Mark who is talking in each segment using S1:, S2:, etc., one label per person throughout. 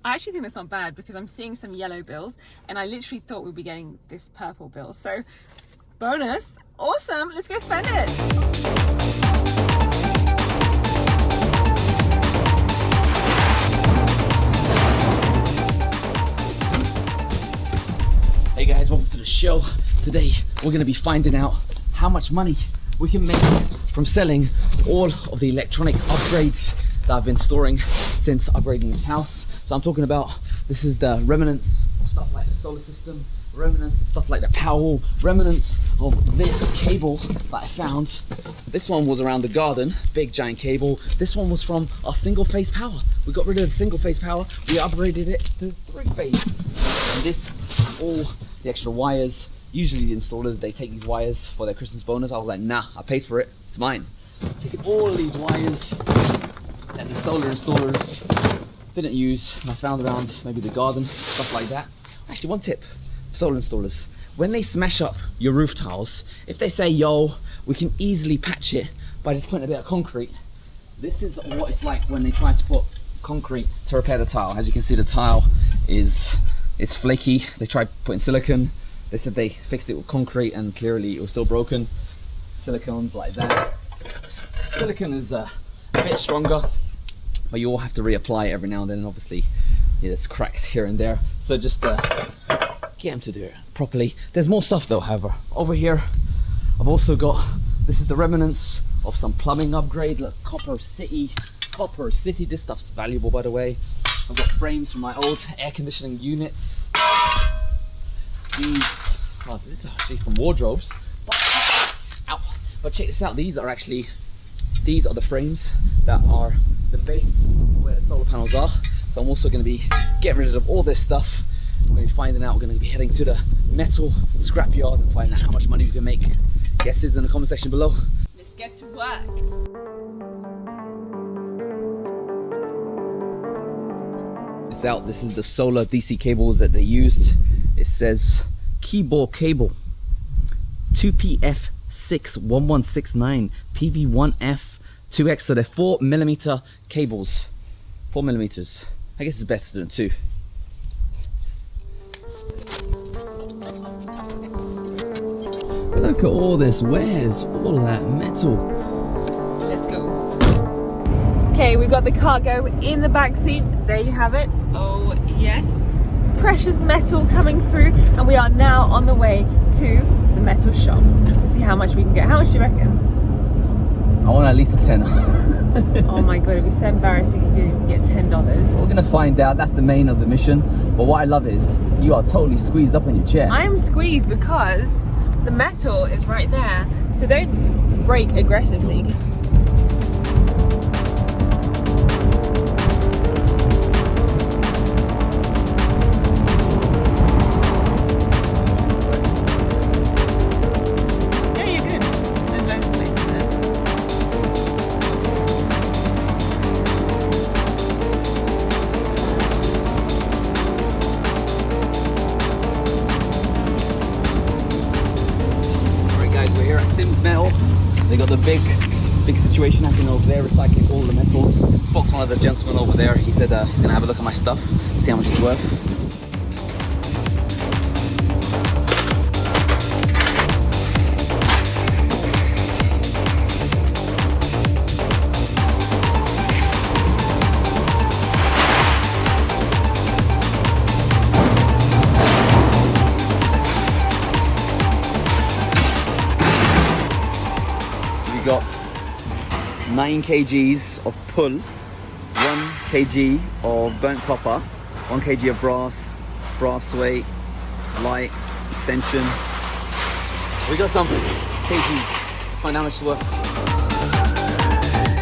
S1: I actually think that's not bad because I'm seeing some yellow bills and I literally thought we'd be getting this purple bill. So bonus, awesome, let's go spend it.
S2: Hey guys, welcome to the show. Today we're going to be finding out how much money we can make from selling all of the electronic upgrades that I've been storing since upgrading this house. So I'm talking about, this is the remnants of stuff like the solar system, remnants of stuff like the Powell, remnants of this cable that I found. This one was around the garden, big giant cable. This one was from our single phase power. We got rid of the single phase power, we upgraded it to 3-phase. And this, all the extra wires. Usually the installers, they take these wires for their Christmas bonus. I was like, nah, I paid for it, it's mine. Taking all of these wires that the solar installers didn't use, and I found around maybe the garden, stuff like that. Actually, one tip for solar installers: when they smash up your roof tiles, if they say, yo, we can easily patch it by just putting a bit of concrete, this is what it's like when they try to put concrete to repair the tile. As you can see, the tile it's flaky. They tried putting silicone. They said they fixed it with concrete and clearly it was still broken. Silicone's like that. Silicone is a bit stronger, but you all have to reapply it every now and then, and obviously there's cracks here and there. So just get them to do it properly. There's more stuff though, however. Over here, I've also got, this is the remnants of some plumbing upgrade. Look, Copper City. This stuff's valuable, by the way. I've got frames from my old air conditioning units. These, oh, this is actually from wardrobes. But check this out, these are the frames that are the base where the solar panels are. So I'm also going to be getting rid of all this stuff. We're going to be finding out, we're going to be heading to the metal scrapyard and finding out how much money we can make. Guesses in the comment section below.
S1: Let's get to work.
S2: This is the solar DC cables that they used. It says keyboard cable 2PF61169 PV1F 2X, so they're 4mm cables. 4mm. I guess it's better than 2. Look at all this wares, all that metal.
S1: Let's go. Okay, we've got the cargo in the back seat. There you have it. Oh yes, precious metal coming through, and we are now on the way to the metal shop to see how much we can get. How much do you reckon?
S2: I want at least a tenner.
S1: Oh my god, it'd be so embarrassing if you didn't get $10.
S2: We're gonna find out. That's the main of the mission. But what I love is you are totally squeezed up on your chair.
S1: I am squeezed because the metal is right there, so don't brake aggressively.
S2: They got the big situation happening over there, recycling all the metals. Spoke to one of the gentlemen over there. He said he's gonna have a look at my stuff, see how much it's worth. Got 9 kgs of pull, 1 kg of burnt copper, 1 kg of brass weight, light, extension. We got some kgs. Let's find out how much it's worth.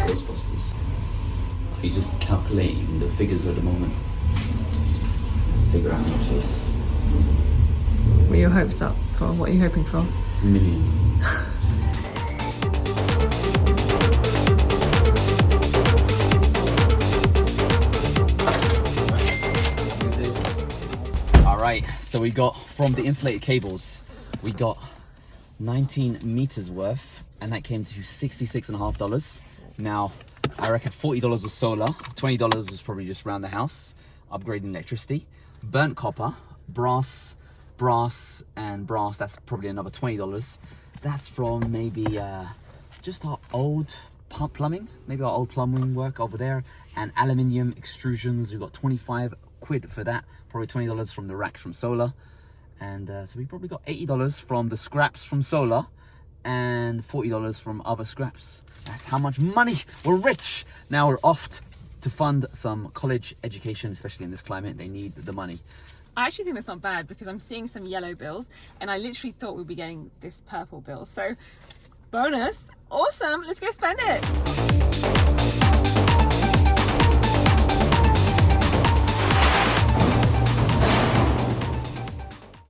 S2: Ghostbusters. You're just calculating the figures at the moment. Figure out how much it is.
S1: What are your hopes up for? What are you hoping for?
S2: $1 million. Right, so we got from the insulated cables, we got 19 meters worth, and that came to $66.50. Now, I reckon $40 was solar, $20 was probably just around the house. upgrading electricity. Burnt copper, brass, and brass, that's probably another $20. That's from maybe just our old plumbing, maybe our old plumbing work over there. And aluminium extrusions, we've got 25 quid for that, probably $20 from the racks from solar. And so we probably got $80 from the scraps from solar and $40 from other scraps. That's how much money. We're rich. Now we're off to fund some college education, especially in this climate. They need the money.
S1: I actually think that's not bad because I'm seeing some yellow bills and I literally thought we'd be getting this purple bill. So bonus, awesome, let's go spend it.